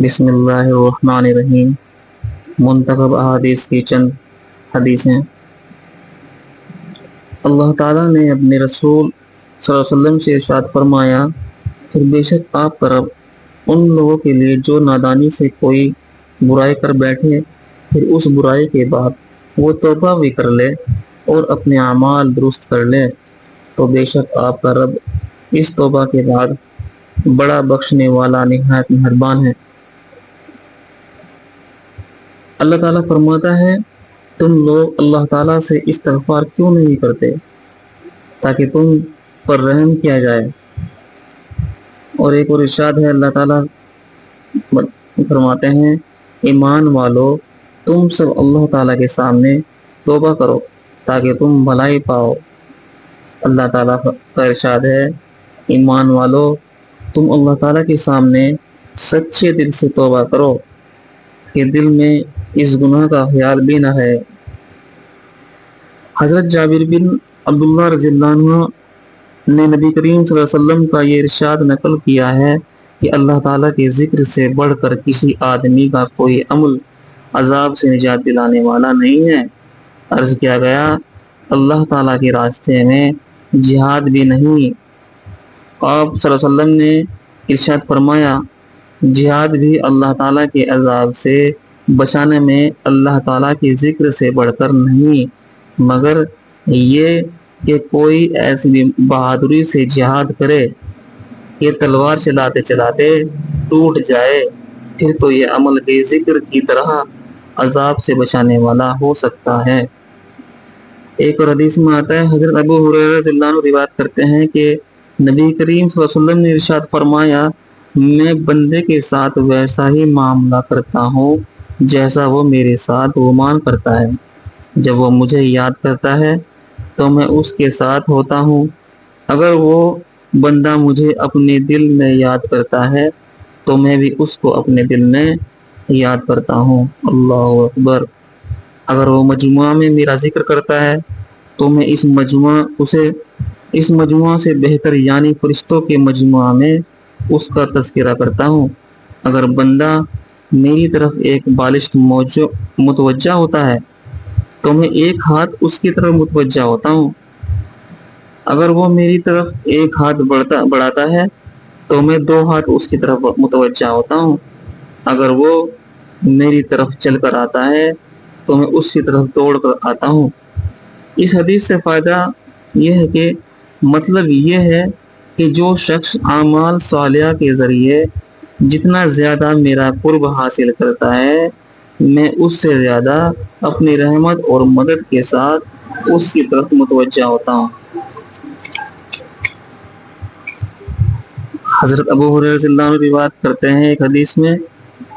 بسم اللہ الرحمن الرحیم۔ منتخب احادیث کی چند حدیثیں۔ اللہ تعالیٰ نے اپنے رسول صلی اللہ علیہ وسلم سے ارشاد فرمایا، پھر بے شک آپ کا رب ان لوگوں کے لیے جو نادانی سے کوئی برائی کر بیٹھے، پھر اس برائی کے بعد وہ توبہ بھی کر لے اور اپنے اعمال درست کر لے، تو بے شک آپ کا رب اس توبہ کے بعد بڑا بخشنے والا نہایت مہربان ہے۔ اللہ تعالیٰ فرماتا ہے، تم لوگ اللہ تعالیٰ سے استغفار کیوں نہیں کرتے تاکہ تم پر رحم کیا جائے۔ اور ایک اور ارشاد ہے، اللہ تعالیٰ فرماتے ہیں، ایمان والو تم سب اللہ تعالیٰ کے سامنے توبہ کرو تاکہ تم بھلائی پاؤ۔ اللہ تعالیٰ کا ارشاد ہے، ایمان والو تم اللہ تعالیٰ کے سامنے سچے دل سے توبہ کرو کہ دل میں اس گناہ کا خیال بھی نہ ہے۔ حضرت جابر بن عبداللہ رضی اللہ عنہ نے نبی کریم صلی اللہ علیہ وسلم کا یہ ارشاد نقل کیا ہے کہ اللہ تعالیٰ کے ذکر سے بڑھ کر کسی آدمی کا کوئی عمل عذاب سے نجات دلانے والا نہیں ہے۔ عرض کیا گیا، اللہ تعالیٰ کے راستے میں جہاد بھی نہیں؟ آپ صلی اللہ علیہ وسلم نے ارشاد فرمایا، جہاد بھی اللہ تعالیٰ کے عذاب سے بچانے میں اللہ تعالیٰ کے ذکر سے بڑھ کر نہیں، مگر یہ کہ کوئی ایسی بہادری سے جہاد کرے کہ تلوار چلاتے چلاتے ٹوٹ جائے، پھر تو یہ عمل کے ذکر کی طرح عذاب سے بچانے والا ہو سکتا ہے۔ ایک اور حدیث میں آتا ہے، حضرت ابو ہریرہ رضی اللہ عنہ روایت کرتے ہیں کہ نبی کریم صلی اللہ علیہ وسلم نے ارشاد فرمایا، میں بندے کے ساتھ ویسا ہی معاملہ کرتا ہوں جیسا وہ میرے ساتھ گمان کرتا ہے۔ جب وہ مجھے یاد کرتا ہے تو میں اس کے ساتھ ہوتا ہوں، اگر وہ بندہ مجھے اپنے دل میں یاد کرتا ہے تو میں بھی اس کو اپنے دل میں یاد کرتا ہوں۔ اللہ اکبر۔ اگر وہ مجموعہ میں میرا ذکر کرتا ہے تو میں اس مجموعہ سے بہتر یعنی فرشتوں کے مجموعہ میں اس کا تذکرہ کرتا ہوں۔ اگر بندہ میری طرف ایک بالشت متوجہ ہوتا ہے تو میں ایک ہاتھ اس کی طرف متوجہ ہوتا ہوں، اگر وہ میری طرف ایک ہاتھ بڑھاتا ہے تو میں دو ہاتھ اس کی طرف متوجہ ہوتا ہوں، اگر وہ میری طرف چل کر آتا ہے تو میں اس کی طرف دوڑ کر آتا ہوں۔ اس حدیث سے فائدہ یہ ہے کہ مطلب یہ ہے کہ جو شخص اعمال صالحہ کے ذریعے جتنا زیادہ میرا قرب حاصل کرتا ہے، میں اس سے زیادہ اپنی رحمت اور مدد کے ساتھ اس کی طرف متوجہ ہوتا ہوں۔ حضرت ابو ہریرہ رضی اللہ عنہ روایت کرتے ہیں ایک حدیث میں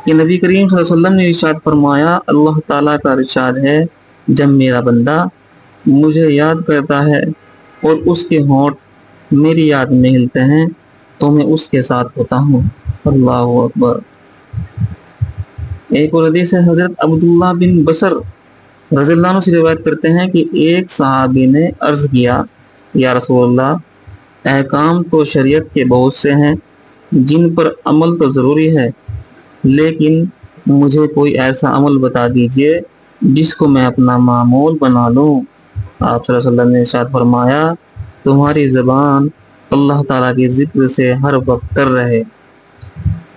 کہ نبی کریم صلی اللہ علیہ وسلم نے ارشاد فرمایا، اللہ تعالیٰ کا ارشاد ہے، جب میرا بندہ مجھے یاد کرتا ہے اور اس کے ہونٹ میری یاد میں ہلتے ہیں تو میں اس کے ساتھ ہوتا ہوں۔ اللہ اکبر۔ ایک اور حدیث ہے، حضرت عبداللہ بن بصر رضی اللہ عنہ سے روایت کرتے ہیں کہ ایک صحابی نے عرض کیا، یا رسول اللہ، احکام تو شریعت کے بہت سے ہیں جن پر عمل تو ضروری ہے، لیکن مجھے کوئی ایسا عمل بتا دیجئے جس کو میں اپنا معمول بنا لوں۔ آپ صلی اللہ علیہ وسلم نے ارشاد فرمایا، تمہاری زبان اللہ تعالیٰ کے ذکر سے ہر وقت تر رہے۔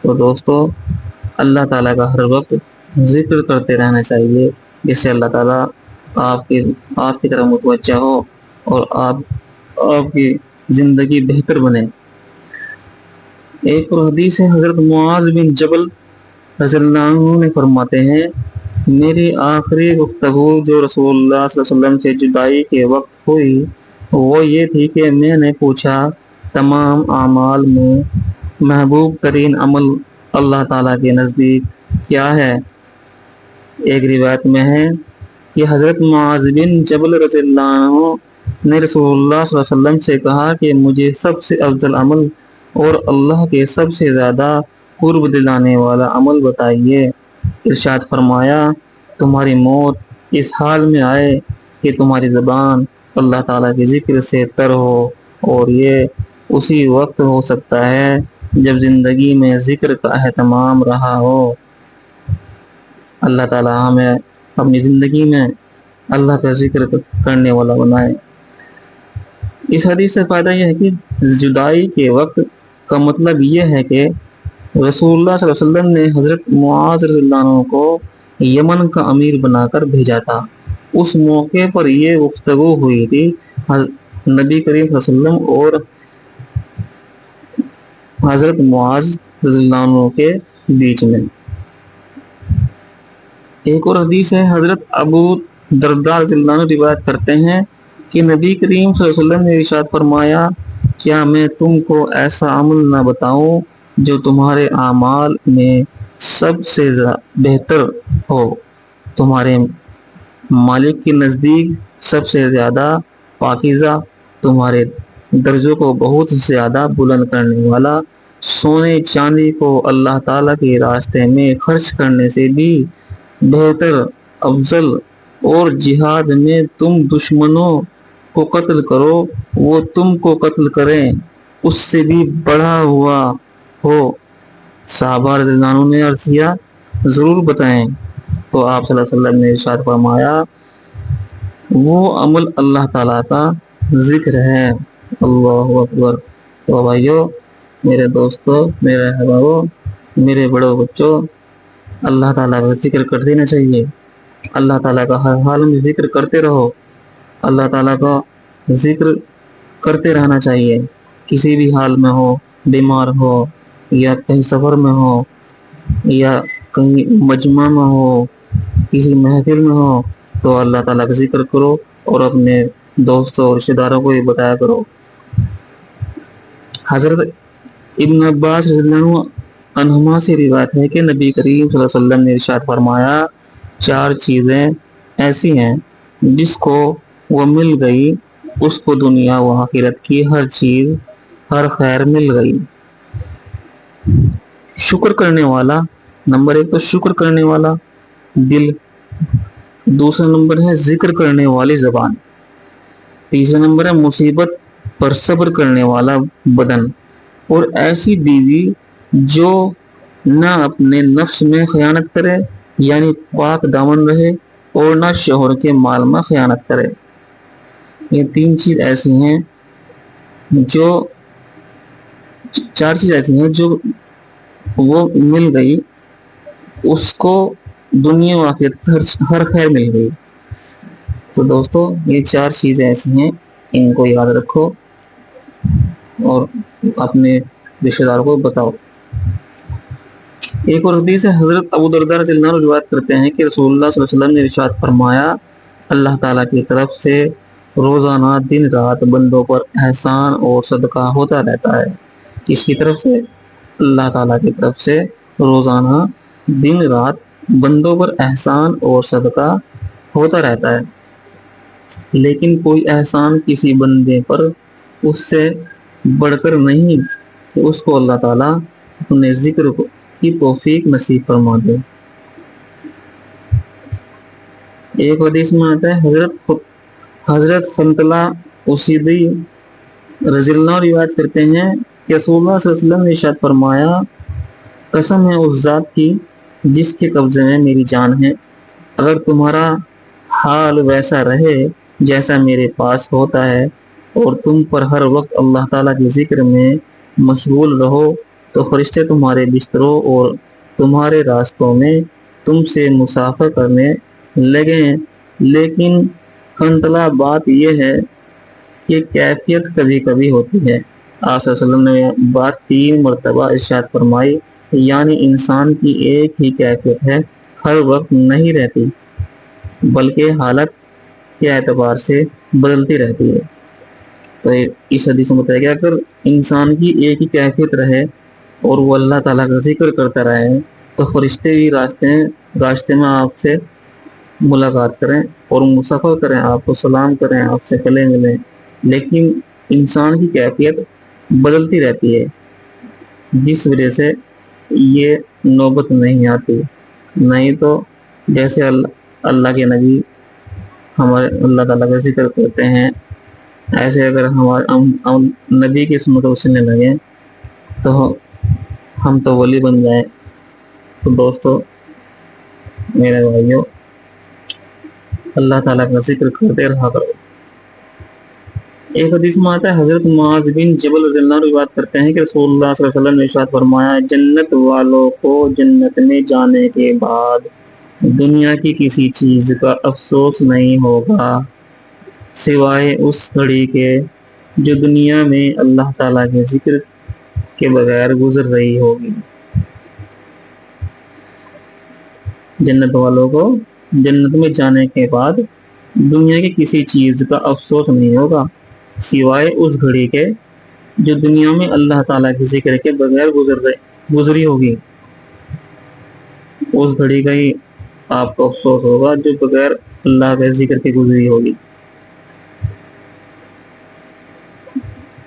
تو دوستو، اللہ تعالیٰ کا ہر وقت ذکر کرتے رہنا چاہیے، جس سے اللہ تعالیٰ آپ کی طرف متوجہ ہو اور آپ کی زندگی بہتر بنے۔ ایک اور حدیث ہے، حضرت معاذ بن جبل رضی اللہ عنہ نے فرماتے ہیں، میری آخری گفتگو جو رسول اللہ صلی اللہ علیہ وسلم سے جدائی کے وقت ہوئی وہ یہ تھی کہ میں نے پوچھا، تمام اعمال میں محبوب ترین عمل اللہ تعالیٰ کے نزدیک کیا ہے؟ ایک روایت میں ہے کہ حضرت معاذ بن جبل رضی اللہ عنہ نے رسول اللہ صلی اللہ علیہ وسلم سے کہا کہ مجھے سب سے افضل عمل اور اللہ کے سب سے زیادہ قرب دلانے والا عمل بتائیے۔ ارشاد فرمایا، تمہاری موت اس حال میں آئے کہ تمہاری زبان اللہ تعالیٰ کے ذکر سے تر ہو، اور یہ اسی وقت ہو سکتا ہے جب زندگی میں ذکر کا اہتمام رہا ہو۔ اللہ تعالیٰ ہمیں اپنی زندگی میں اللہ کا ذکر کرنے والا بنائے۔ اس حدیث سے فائدہ یہ ہے کہ جدائی کے وقت کا مطلب یہ ہے کہ رسول اللہ صلی اللہ علیہ وسلم نے حضرت معاذ رضی اللہ عنہ کو یمن کا امیر بنا کر بھیجا تھا۔ اس موقع پر یہ گفتگو ہوئی تھی نبی کریم صلی اللہ علیہ وسلم اور حضرت معاذ رضی اللہ عنہ کے بیچ میں۔ ایک اور حدیث ہے، حضرت ابو درداء رضی اللہ عنہ روایت کرتے ہیں کہ نبی کریم صلی اللہ علیہ وسلم نے ارشاد فرمایا، کیا میں تم کو ایسا عمل نہ بتاؤں جو تمہارے اعمال میں سب سے بہتر ہو، تمہارے مالک کے نزدیک سب سے زیادہ پاکیزہ، تمہارے درجوں کو بہت زیادہ بلند کرنے والا، سونے چاندی کو اللہ تعالیٰ کے راستے میں خرچ کرنے سے بھی بہتر، افضل، اور جہاد میں تم دشمنوں کو قتل کرو، وہ تم کو قتل کریں، اس سے بھی بڑھا ہوا ہو۔ صحابہ رضی اللہ عنہ نے عرض کیا، ضرور بتائیں۔ تو آپ صلی اللہ علیہ وسلم نے ارشاد فرمایا، وہ عمل اللہ تعالیٰ کا ذکر ہے۔ اللہ اکبر۔ تو بھائیو، میرے دوستو، میرے احبابو، میرے بڑوں بچوں، اللہ تعالیٰ کا ذکر کر دینا چاہیے۔ اللہ تعالیٰ کا ہر حال میں ذکر کرتے رہو۔ اللہ تعالیٰ کا ذکر کرتے رہنا چاہیے، کسی بھی حال میں ہو، بیمار ہو یا کہیں سفر میں ہو یا کہیں مجمع میں ہو، کسی محفل میں ہو، تو اللہ تعالیٰ کا ذکر کرو اور اپنے دوستوں اور رشتہ داروں کو یہ بتایا کرو۔ حضرت ابن عباس رضی اللہ عنہما سے روایت ہے کہ نبی کریم صلی اللہ علیہ وسلم نے ارشاد فرمایا، 4 چیزیں ایسی ہیں جس کو وہ مل گئی، اس کو دنیا و آخرت کی ہر چیز، ہر خیر مل گئی۔ شکر کرنے والا، نمبر 1 تو شکر کرنے والا دل، دوسرا نمبر ہے ذکر کرنے والی زبان، تیسرا نمبر ہے مصیبت پر صبر کرنے والا بدن، اور ایسی بیوی جو نہ اپنے نفس میں خیانت کرے یعنی پاک دامن رہے، اور نہ شوہر کے مال میں خیانت کرے۔ یہ 3 چیز ایسی ہیں جو 4 چیز ایسی ہیں جو وہ مل گئی، اس کو دنیا و آخرت ہر خیر مل گئی۔ تو دوستو، یہ 4 چیزیں ایسی ہیں، ان کو یاد رکھو اور اپنے رشتہ داروں کو بتاؤ۔ ایک اور حدیث ہے، حضرت ابو درداء رضی اللہ عنہ روایت کرتے ہیں کہ رسول اللہ صلی اللہ علیہ وسلم نے ارشاد فرمایا، اللہ تعالیٰ کی طرف سے روزانہ دن رات بندوں پر احسان اور صدقہ ہوتا رہتا ہے۔ اس کی طرف سے اللہ تعالیٰ کی طرف سے روزانہ دن رات بندوں پر احسان اور صدقہ ہوتا رہتا ہے، لیکن کوئی احسان کسی بندے پر اس سے بڑھ کر نہیں کہ اس کو اللہ تعالیٰ اپنے ذکر کی توفیق نصیب فرما دے۔ ایک حدیث میں آتا ہے، حضرت خنطلہ اسیدی رضی اللہ عنہ روایت کرتے ہیں کہ رسول اللہ صلی اللہ علیہ وسلم نے ارشاد فرمایا، قسم ہے اس ذات کی جس کے قبضے میں میری جان ہے، اگر تمہارا حال ویسا رہے جیسا میرے پاس ہوتا ہے اور تم پر ہر وقت اللہ تعالیٰ کے ذکر میں مشغول رہو، تو فرشتے تمہارے بستروں اور تمہارے راستوں میں تم سے مسافر کرنے لگیں۔ لیکن خنطلہ بات یہ ہے کہ کیفیت کبھی کبھی ہوتی ہے۔ آپ صلی اللہ علیہ وسلم نے بات 3 مرتبہ ارشاد فرمائی، یعنی انسان کی ایک ہی کیفیت ہے، ہر وقت نہیں رہتی، بلکہ حالت کے اعتبار سے بدلتی رہتی ہے۔ تو اس حدیث میں بتایا گیا، اگر انسان کی ایک ہی کیفیت رہے اور وہ اللہ تعالیٰ کا ذکر کرتا رہے تو فرشتے بھی راستے میں آپ سے ملاقات کریں اور مسافر کریں، آپ کو سلام کریں، آپ سے گلے ملیں۔ لیکن انسان کی کیفیت بدلتی رہتی ہے، جس وجہ سے یہ نوبت نہیں آتی۔ نہیں تو جیسے اللہ کے نبی ہمارے اللہ تعالیٰ کا ذکر کرتے ہیں، ایسے اگر ہمارے نبی کی سنت کو سننے لگیں تو ہم تو ولی بن جائیں۔ تو دوستو میرے بھائیوں، اللہ تعالیٰ کا ذکر کرتے رہا کرو۔ ایک حدیث میں آتا ہے، حضرت معاذ بن جبل رضی اللہ عنہ بات کرتے ہیں کہ رسول اللہ صلی اللہ علیہ وسلم نے ارشاد فرمایا، جنت والوں کو جنت میں جانے کے بعد دنیا کی کسی چیز کا افسوس نہیں ہوگا سوائے اس گھڑی کے جو دنیا میں اللہ تعالیٰ کے ذکر کے بغیر گزر رہی ہوگی۔ جنت والوں کو جنت میں جانے کے بعد دنیا کی کسی چیز کا افسوس نہیں ہوگا سوائے اس گھڑی کے جو دنیا میں اللہ تعالیٰ کے ذکر کے بغیر گزری ہوگی۔ اس گھڑی کا ہی آپ کو افسوس ہوگا جو بغیر اللہ کے ذکر کے گزری ہوگی۔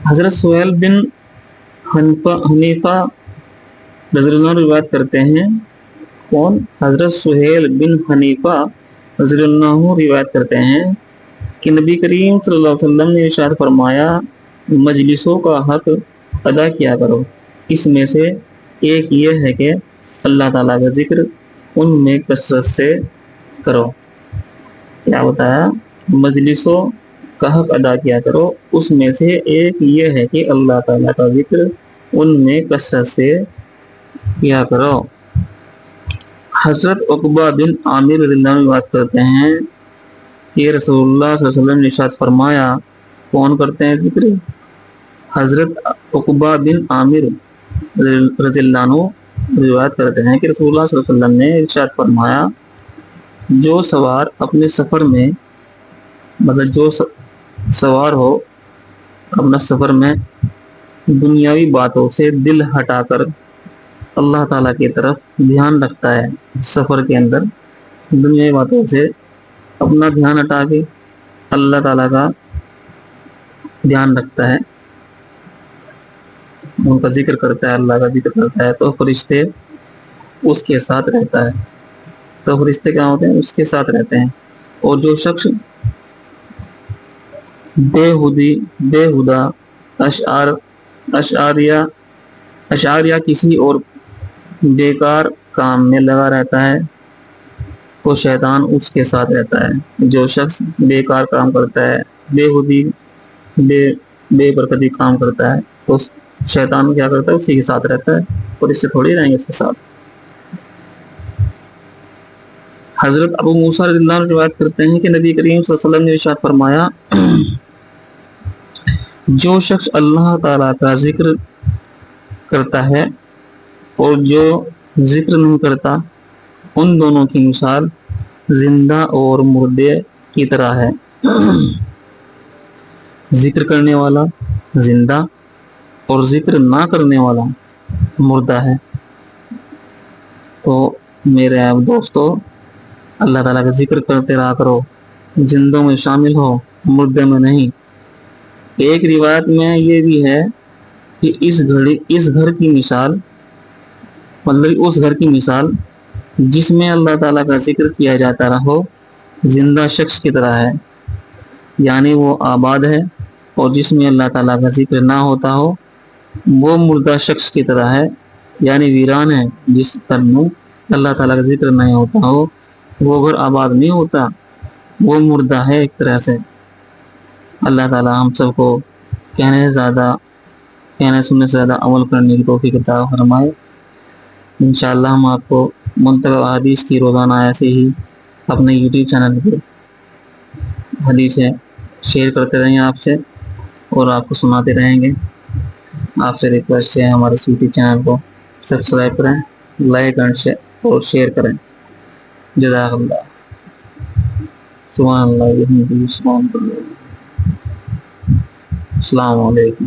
حضرت سہیل بن حنیفہ رضی اللہ عنہ روایت کرتے ہیں، کون؟ حضرت سہیل بن حنیفہ رضی اللہ عنہ روایت کرتے ہیں کہ نبی کریم صلی اللہ علیہ وسلم نے ارشاد فرمایا، مجلسوں کا حق ادا کیا کرو، اس میں سے ایک یہ ہے کہ اللہ تعالیٰ کا ذکر ان میں کثرت سے کرو۔ کیا بتایا؟ مجلسوں کا حق ادا کیا کرو، اس میں سے ایک یہ ہے کہ اللہ تعالیٰ کا ذکر ان میں کثرت سے کیا کرو۔ حضرت عقبہ بن عامر رضی اللہ عنہ بات کرتے ہیں کہ رسول اللہ صلی اللہ علیہ وسلم نے ارشاد فرمایا، کون کرتے ہیں ذکر؟ حضرت عقبہ بن عامر رضی اللہ عنہ روایت کرتے ہیں کہ رسول اللہ صلی اللہ علیہ وسلم نے ارشاد فرمایا، جو سوار اپنے سفر میں جو سوار ہو اپنا سفر میں دنیاوی باتوں سے دل ہٹا کر اللہ تعالیٰ کی طرف دھیان رکھتا ہے، سفر کے اندر دنیاوی باتوں سے اپنا دھیان ہٹا کے اللہ تعالیٰ کا دھیان رکھتا ہے، ان کا ذکر کرتا ہے، اللہ کا ذکر کرتا ہے، تو فرشتے اس کے ساتھ رہتا ہے۔ تو فرشتے کیا ہوتے ہیں؟ اس کے ساتھ رہتے ہیں۔ اور جو شخص بے ہدا اشعار یا کسی اور بیکار کام میں لگا رہتا ہے تو شیطان اس کے ساتھ رہتا ہے۔ جو شخص بیکار کام کرتا ہے، بے برکتی کام کرتا ہے، تو شیطان کیا کرتا ہے؟ اسی کے ساتھ رہتا ہے، اور اس سے تھوڑی رہیں گے اس کے ساتھ۔ حضرت ابو موسیٰ رضی اللہ عنہ روایت کرتے ہیں کہ نبی کریم صلی اللہ علیہ وسلم نے ارشاد فرمایا، جو شخص اللہ تعالیٰ کا ذکر کرتا ہے اور جو ذکر نہیں کرتا، ان دونوں کی مثال زندہ اور مردے کی طرح ہے۔ ذکر کرنے والا زندہ اور ذکر نہ کرنے والا مردہ ہے۔ تو میرے دوستو، اللہ تعالیٰ کا ذکر کرتے رہا کرو، زندوں میں شامل ہو، مردے میں نہیں۔ ایک روایت میں یہ بھی ہے کہ اس گھر کی مثال، مطلب اس گھر کی مثال جس میں اللہ تعالیٰ کا ذکر کیا جاتا رہو زندہ شخص کی طرح ہے، یعنی وہ آباد ہے، اور جس میں اللہ تعالیٰ کا ذکر نہ ہوتا ہو وہ مردہ شخص کی طرح ہے، یعنی ویران ہے۔ جس گھر میں اللہ تعالیٰ کا ذکر نہیں ہوتا ہو وہ گھر آباد نہیں ہوتا، وہ مردہ ہے ایک طرح سے۔ اللہ تعالیٰ ہم سب کو کہنے سننے سے زیادہ عمل کرنے کی توفیق عطا فرمائے۔ انشاءاللہ ہم آپ کو منتخب حدیث کی روزانہ ایسے ہی اپنے یوٹیوب چینل پہ حدیثیں شیئر کرتے رہیں آپ سے، اور آپ کو سناتے رہیں گے۔ آپ سے ریکویسٹ ہے ہمارے یوٹیوب چینل کو سبسکرائب کریں، لائک اور شیئر کریں۔ جزاک اللہ، سبحان اللہ، السلام علیکم۔